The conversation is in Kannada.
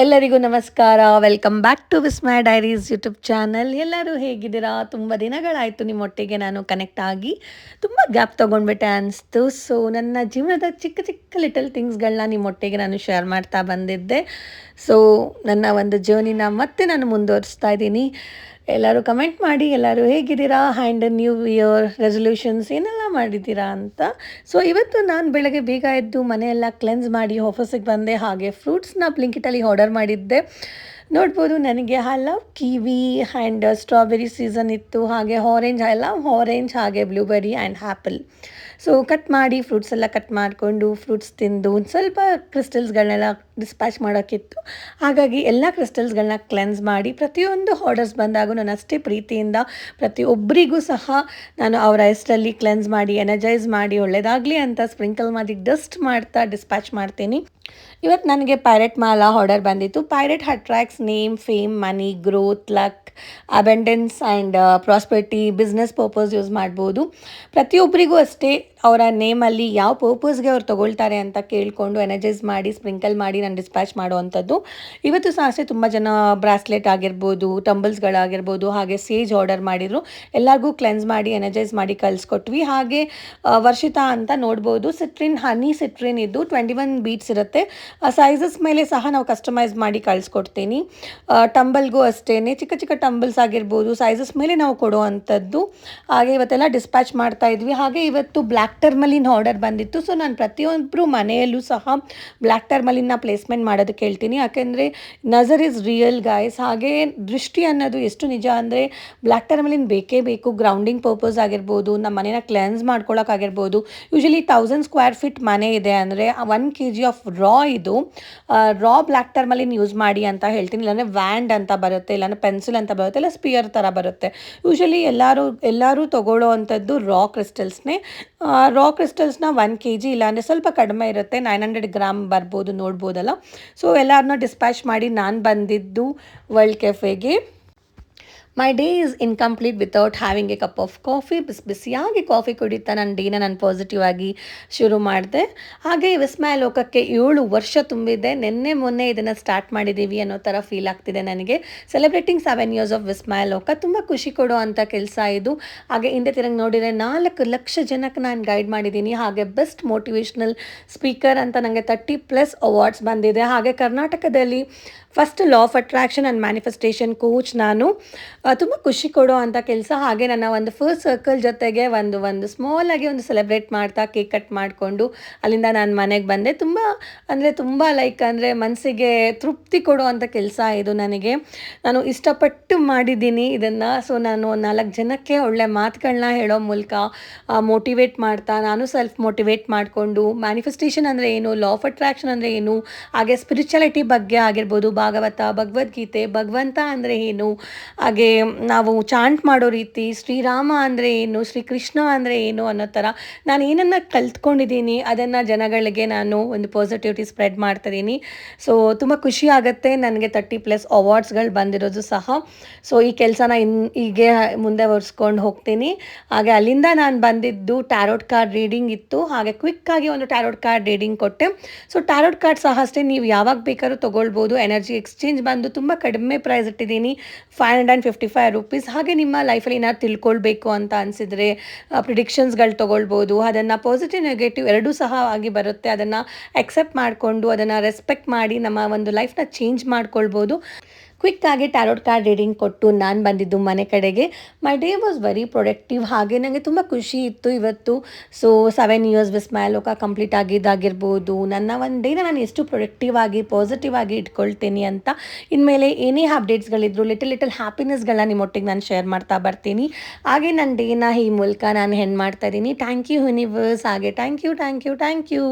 ಎಲ್ಲರಿಗೂ ನಮಸ್ಕಾರ. Welcome back to Vismaya diaries YouTube channel. ಎಲ್ಲರೂ ಹೇಗಿದ್ದೀರಾ? ತುಂಬ ದಿನಗಳಾಯಿತು ನಿಮ್ಮೊಟ್ಟಿಗೆ ನಾನು ಕನೆಕ್ಟ್ ಆಗಿ. ತುಂಬ ಗ್ಯಾಪ್ ತೊಗೊಂಡ್ಬಿಟ್ಟೆ ಅನಿಸ್ತು. ಸೊ ನನ್ನ ಜೀವನದ ಚಿಕ್ಕ ಚಿಕ್ಕ ಲಿಟಲ್ ಥಿಂಗ್ಸ್ಗಳನ್ನ ನಿಮ್ಮೊಟ್ಟಿಗೆ ನಾನು ಶೇರ್ ಮಾಡ್ತಾ ಬಂದಿದ್ದೆ. ಸೊ ನನ್ನ ಒಂದು ಜರ್ನಿನ ಮತ್ತೆ ನಾನು ಮುಂದುವರಿಸ್ತಾ ಇದ್ದೀನಿ. ಎಲ್ಲರೂ ಕಮೆಂಟ್ ಮಾಡಿ ಎಲ್ಲರೂ ಹೇಗಿದ್ದೀರಾ, ಆ್ಯಂಡ್ ನ್ಯೂ ಇಯರ್ ರೆಸೊಲ್ಯೂಷನ್ಸ್ ಏನೆಲ್ಲ ಮಾಡಿದ್ದೀರಾ ಅಂತ. ಸೊ ಇವತ್ತು ನಾನು ಬೆಳಗ್ಗೆ ಬೇಗ ಎದ್ದು ಮನೆಯೆಲ್ಲ ಕ್ಲೆನ್ಸ್ ಮಾಡಿ ಆಫೀಸಿಗೆ ಬಂದೆ. ಹಾಗೆ ಫ್ರೂಟ್ಸ್ನ ಬ್ಲಿಂಕಿಟಲ್ಲಿ ಆರ್ಡರ್ ಮಾಡಿದ್ದೆ. ನೋಡ್ಬೋದು ನನಗೆ I love kiwi and strawberry season ಇತ್ತು. ಹಾಗೆ ಆರೆಂಜ್, ಐ ಲವ್ ಆರೆಂಜ್, ಹಾಗೆ blueberry and apple. So cut ಮಾಡಿ ಫ್ರೂಟ್ಸ್ ಎಲ್ಲ ಕಟ್ ಮಾಡಿಕೊಂಡು ಫ್ರೂಟ್ಸ್ ತಿಂದು ಒಂದು ಸ್ವಲ್ಪ ಕ್ರಿಸ್ಟಲ್ಸ್ಗಳನ್ನೆಲ್ಲ ಡಿಸ್ಪ್ಯಾಚ್ ಮಾಡೋಕ್ಕಿತ್ತು. ಹಾಗಾಗಿ ಎಲ್ಲ ಕ್ರಿಸ್ಟಲ್ಸ್ಗಳನ್ನ ಕ್ಲೆನ್ಸ್ ಮಾಡಿ ಪ್ರತಿಯೊಂದು ಆರ್ಡರ್ಸ್ ಬಂದಾಗೂ ನಾನು ಅಷ್ಟೇ ಪ್ರೀತಿಯಿಂದ ಪ್ರತಿಯೊಬ್ಬರಿಗೂ ಸಹ ನಾನು ಅವರ ಹೆಸರಲ್ಲಿ ಕ್ಲೆನ್ಸ್ ಮಾಡಿ ಎನರ್ಜೈಸ್ ಮಾಡಿ ಒಳ್ಳೆಯದಾಗಲಿ ಅಂತ ಸ್ಪ್ರಿಂಕಲ್ ಮಾಡಿ ಡಸ್ಟ್ ಮಾಡ್ತಾ ಡಿಸ್ಪ್ಯಾಚ್ ಮಾಡ್ತೀನಿ. ಇವತ್ತು ನನಗೆ ಪೈರೇಟ್ ಮಾಲಾ ಆರ್ಡರ್ ಬಂದಿತ್ತು. Pirate attracts name, fame, money, growth, luck, abundance and prosperity, business purpose use ಮಾಡ್ಬೋದು. ಪ್ರತಿಯೊಬ್ಬರಿಗೂ ಅಷ್ಟೇ ಅವರ ನೇಮಲ್ಲಿ ಯಾವ ಪರ್ಪಸ್ಗೆ ಅವ್ರು ತೊಗೊಳ್ತಾರೆ ಅಂತ ಕೇಳಿಕೊಂಡು ಎನರ್ಜೈಸ್ ಮಾಡಿ ಸ್ಪ್ರಿಂಕಲ್ ಮಾಡಿ ನಾನು ಡಿಸ್ಪ್ಯಾಚ್ ಮಾಡುವಂಥದ್ದು. ಇವತ್ತು ಸಹ ಅಷ್ಟೇ ತುಂಬ ಜನ ಬ್ರಾಸ್ಲೆಟ್ ಆಗಿರ್ಬೋದು, ಟಂಬಲ್ಸ್ಗಳಾಗಿರ್ಬೋದು, ಹಾಗೆ ಸೇಜ್ ಆರ್ಡರ್ ಮಾಡಿದರು. ಎಲ್ಲರಿಗೂ ಕ್ಲೆನ್ಸ್ ಮಾಡಿ ಎನರ್ಜೈಸ್ ಮಾಡಿ ಕಳಿಸ್ಕೊಟ್ವಿ. ಹಾಗೆ ವರ್ಷಿತಾ ಅಂತ ನೋಡ್ಬೋದು, ಸಿಟ್ರಿನ್ ಹನಿ ಸಿಟ್ರಿನ್ ಇದ್ದು 21 ಬೀಟ್ಸ್ ಇರುತ್ತೆ. ಸೈಜಸ್ ಮೇಲೆ ಸಹ ನಾವು ಕಸ್ಟಮೈಸ್ ಮಾಡಿ ಕಳಿಸ್ಕೊಡ್ತೀನಿ. ಟಂಬಲ್ಗೂ ಅಷ್ಟೇ ಚಿಕ್ಕ ಚಿಕ್ಕ ಟಂಬಲ್ಸ್ ಆಗಿರ್ಬೋದು ಸೈಜಸ್ ಮೇಲೆ ನಾವು ಕೊಡೋ ಅಂಥದ್ದು. ಹಾಗೆ ಇವತ್ತೆಲ್ಲ ಡಿಸ್ಪ್ಯಾಚ್ ಮಾಡ್ತಾ ಇದ್ವಿ. ಹಾಗೆ ಇವತ್ತು ಬ್ಲ್ಯಾಕ್ ಟರ್ಮಲಿನ್ ಆರ್ಡರ್ ಬಂದಿತ್ತು. ಸೊ ನಾನು ಪ್ರತಿಯೊಬ್ಬರು ಮನೆಯಲ್ಲೂ ಸಹ ಬ್ಲ್ಯಾಕ್ ಟರ್ಮಲಿನ ಪ್ಲೇಸ್ಮೆಂಟ್ ಮಾಡೋದಕ್ಕೆ ಹೇಳ್ತೀನಿ. ಯಾಕೆಂದರೆ ನಜರ್ ಇಸ್ ರಿಯಲ್ ಗೈಸ್. ಹಾಗೆ ದೃಷ್ಟಿ ಅನ್ನೋದು ಎಷ್ಟು ನಿಜ ಅಂದರೆ ಬ್ಲ್ಯಾಕ್ ಟರ್ಮಲಿನ್ ಬೇಕೇ ಬೇಕು. ಗ್ರೌಂಡಿಂಗ್ ಪರ್ಪಸ್ ಆಗಿರ್ಬೋದು, ನಮ್ಮ ಮನೇನ ಕ್ಲೆನ್ಸ್ ಮಾಡ್ಕೊಳ್ಳೋಕ್ಕಾಗಿರ್ಬೋದು. ಯೂಶಲಿ 1000 ಸ್ಕ್ವೇರ್ ಫೀಟ್ ಮನೆ ಇದೆ ಅಂದರೆ 1 kg ಆಫ್ ರಾ ಇದು ರಾ ಬ್ಲ್ಯಾಕ್ ಟರ್ಮಲಿನ್ ಯೂಸ್ ಮಾಡಿ ಅಂತ ಹೇಳ್ತೀನಿ. ಇಲ್ಲಾಂದರೆ ವ್ಯಾಂಡ್ ಅಂತ ಬರುತ್ತೆ, ಇಲ್ಲಾಂದರೆ ಪೆನ್ಸಿಲ್ ಅಂತ ಬರುತ್ತೆ, ಇಲ್ಲ ಸ್ಪಿಯರ್ ಥರ ಬರುತ್ತೆ. ಯೂಶಲಿ ಎಲ್ಲರೂ ತೊಗೊಳ್ಳೋ ಅಂಥದ್ದು ರಾ ಕ್ರಿಸ್ಟಲ್ಸ್ನೇ. ರಾ ಕ್ರಿಸ್ಟಲ್ಸ್ನ 1 kg ಇಲ್ಲಾಂದರೆ ಸ್ವಲ್ಪ ಕಡಿಮೆ ಇರುತ್ತೆ, 900 ಗ್ರಾಮ್ ಬರ್ಬೋದು, ನೋಡ್ಬೋದಲ್ಲ. ಸೊ ಎಲ್ಲರನ್ನೂ ಡಿಸ್ಪ್ಯಾಚ್ ಮಾಡಿ ನಾನು ಬಂದಿದ್ದು ವರ್ಲ್ಡ್ ಕೆಫೆಗೆ. My day is incomplete without having a cup of coffee. ಬಿಸಿಯಾಗಿ ಕಾಫಿ ಕುಡಿತಾ ನನ್ನ ಡೇನ ನಾನು ಪಾಸಿಟಿವ್ ಆಗಿ ಶುರು ಮಾಡಿದೆ. ಹಾಗೆ ವಿಸ್ಮಯ ಲೋಕಕ್ಕೆ 7 ವರ್ಷ ತುಂಬಿದೆ. ಮೊನ್ನೆ ಇದನ್ನು ಸ್ಟಾರ್ಟ್ ಮಾಡಿದ್ದೀವಿ ಅನ್ನೋ ಥರ ಫೀಲ್ ಆಗ್ತಿದೆ ನನಗೆ. ಸೆಲೆಬ್ರೇಟಿಂಗ್ 7 years ಆಫ್ ವಿಸ್ಮಯ ಲೋಕ ತುಂಬ ಖುಷಿ ಕೊಡೋ ಅಂಥ ಕೆಲಸ ಇದು. ಹಾಗೆ ಹಿಂದೆ ತಿರುಗಿ ನೋಡಿದರೆ 4 ಲಕ್ಷ ಜನಕ್ಕೆ ನಾನು ಗೈಡ್ ಮಾಡಿದ್ದೀನಿ. ಹಾಗೆ ಬೆಸ್ಟ್ ಮೋಟಿವೇಶ್ನಲ್ ಸ್ಪೀಕರ್ ಅಂತ ನನಗೆ 30+ ಅವಾರ್ಡ್ಸ್ ಬಂದಿದೆ. ಹಾಗೆ ಕರ್ನಾಟಕದಲ್ಲಿ first law of attraction and manifestation coach ನಾನು. ತುಂಬ ಖುಷಿ ಕೊಡೋ ಅಂಥ ಕೆಲಸ. ಹಾಗೆ ನನ್ನ ಒಂದು ಫಸ್ಟ್ ಸರ್ಕಲ್ ಜೊತೆಗೆ ಒಂದು ಸ್ಮಾಲಾಗಿ ಒಂದು ಸೆಲೆಬ್ರೇಟ್ ಮಾಡ್ತಾ ಕೇಕ್ ಕಟ್ ಮಾಡಿಕೊಂಡು ಅಲ್ಲಿಂದ ನಾನು ಮನೆಗೆ ಬಂದೆ. ತುಂಬ ಮನಸ್ಸಿಗೆ ತೃಪ್ತಿ ಕೊಡೋ ಅಂಥ ಕೆಲಸ ಇದು ನನಗೆ. ನಾನು ಇಷ್ಟಪಟ್ಟು ಮಾಡಿದ್ದೀನಿ ಇದನ್ನು. ಸೊ ನಾನು 4 ಜನಕ್ಕೆ ಒಳ್ಳೆ ಮಾತುಗಳನ್ನ ಹೇಳೋ ಮೂಲಕ ಮೋಟಿವೇಟ್ ಮಾಡ್ತಾ ನಾನು ಸೆಲ್ಫ್ ಮೋಟಿವೇಟ್ ಮಾಡಿಕೊಂಡು ಮ್ಯಾನಿಫೆಸ್ಟೇಷನ್ ಅಂದರೆ ಏನು, ಲಾ ಆಫ್ ಅಟ್ರಾಕ್ಷನ್ ಅಂದರೆ ಏನು, ಹಾಗೆ ಸ್ಪಿರಿಚುಯಾಲಿಟಿ ಬಗ್ಗೆ ಆಗಿರ್ಬೋದು, ಭಾಗವತ, ಭಗವದ್ಗೀತೆ, ಭಗವಂತ ಅಂದರೆ ಏನು, ಹಾಗೆ ನಾವು ಚಾಂಟ್ ಮಾಡೋ ರೀತಿ, ಶ್ರೀರಾಮ ಅಂದರೆ ಏನು, ಶ್ರೀಕೃಷ್ಣ ಅಂದರೆ ಏನು ಅನ್ನೋ ಥರ ನಾನು ಏನನ್ನು ಕಲ್ತ್ಕೊಂಡಿದ್ದೀನಿ ಅದನ್ನು ಜನಗಳಿಗೆ ನಾನು ಒಂದು ಪಾಸಿಟಿವಿಟಿ ಸ್ಪ್ರೆಡ್ ಮಾಡ್ತಿದ್ದೀನಿ. ಸೊ ತುಂಬ ಖುಷಿ ಆಗುತ್ತೆ ನನಗೆ 30+ ಅವಾರ್ಡ್ಸ್ಗಳು ಬಂದಿರೋದು ಸಹ. ಸೊ ಈ ಕೆಲಸನ ಹೀಗೆ ಮುಂದೆ ಒರೆಸ್ಕೊಂಡು ಹೋಗ್ತೀನಿ. ಹಾಗೆ ಅಲ್ಲಿಂದ ನಾನು ಬಂದಿದ್ದು ಟ್ಯಾರೋಟ್ ಕಾರ್ಡ್ ರೀಡಿಂಗ್ ಇತ್ತು. ಹಾಗೆ ಕ್ವಿಕ್ಕಾಗಿ ಒಂದು ಟ್ಯಾರೋಟ್ ಕಾರ್ಡ್ ರೀಡಿಂಗ್ ಕೊಟ್ಟೆ. ಸೊ ಟ್ಯಾರೋಟ್ ಕಾರ್ಡ್ ಸಹ ಅಷ್ಟೇ ನೀವು ಯಾವಾಗ ಬೇಕಾದ್ರೂ ತೊಗೊಳ್ಬೋದು. ಎನರ್ಜಿ ಎಕ್ಸ್ಚೇಂಜ್ ಬಂದು ತುಂಬ ಕಡಿಮೆ ಪ್ರೈಸ್ ಇಟ್ಟಿದ್ದೀನಿ, 555 ರೂಪೀಸ್. ಹಾಗೆ ನಿಮ್ಮ ಲೈಫಲ್ಲಿ ಏನಾದ್ರು ತಿಳ್ಕೊಳ್ಬೇಕು ಅಂತ ಅನಿಸಿದರೆ ಪ್ರಿಡಿಕ್ಷನ್ಸ್ಗಳು ತೊಗೊಳ್ಬೋದು. ಅದನ್ನು ಪಾಸಿಟಿವ್ ನೆಗೆಟಿವ್ ಎರಡೂ ಸಹ ಆಗಿ ಬರುತ್ತೆ. ಅದನ್ನು ಎಕ್ಸೆಪ್ಟ್ ಮಾಡಿಕೊಂಡು ಅದನ್ನು ರೆಸ್ಪೆಕ್ಟ್ ಮಾಡಿ ನಮ್ಮ ಒಂದು ಲೈಫ್ನ ಚೇಂಜ್ ಮಾಡ್ಕೊಳ್ಬೋದು. ಕ್ವಿಕ್ಕಾಗಿ ಟ್ಯಾರೋಟ್ ಕಾರ್ಡ್ ರೀಡಿಂಗ್ ಕೊಟ್ಟು ನಾನು ಬಂದಿದ್ದು ಮನೆ ಕಡೆಗೆ. My day was very productive. ಹಾಗೆ ನನಗೆ ತುಂಬ ಖುಷಿ ಇತ್ತು ಇವತ್ತು. ಸೊ 7 years ವಿಸ್ಮಯ ಲೋಕ ಕಂಪ್ಲೀಟ್ ಆಗಿದ್ದಾಗಿರ್ಬೋದು, ನನ್ನ ಒಂದು ಡೇನ ನಾನು ಎಷ್ಟು ಪ್ರೊಡಕ್ಟಿವ್ ಆಗಿ ಪಾಸಿಟಿವ್ ಆಗಿ ಇಟ್ಕೊಳ್ತೀನಿ ಅಂತ. ಇನ್ಮೇಲೆ ಏನೇ ಅಪ್ಡೇಟ್ಸ್ಗಳಿದ್ರು ಲಿಟಲ್ ಹ್ಯಾಪಿನೆಸ್ಗಳನ್ನ ನಿಮ್ಮೊಟ್ಟಿಗೆ ನಾನು ಶೇರ್ ಮಾಡ್ತಾ ಬರ್ತೀನಿ. ಹಾಗೆ ನನ್ನ ಡೇನ ಈ ಮೂಲಕ ನಾನು ಹೆಣ್ಣು ಮಾಡ್ತಾ ಇದ್ದೀನಿ. Thank you universe. ಹಾಗೆ ಥ್ಯಾಂಕ್ ಯು.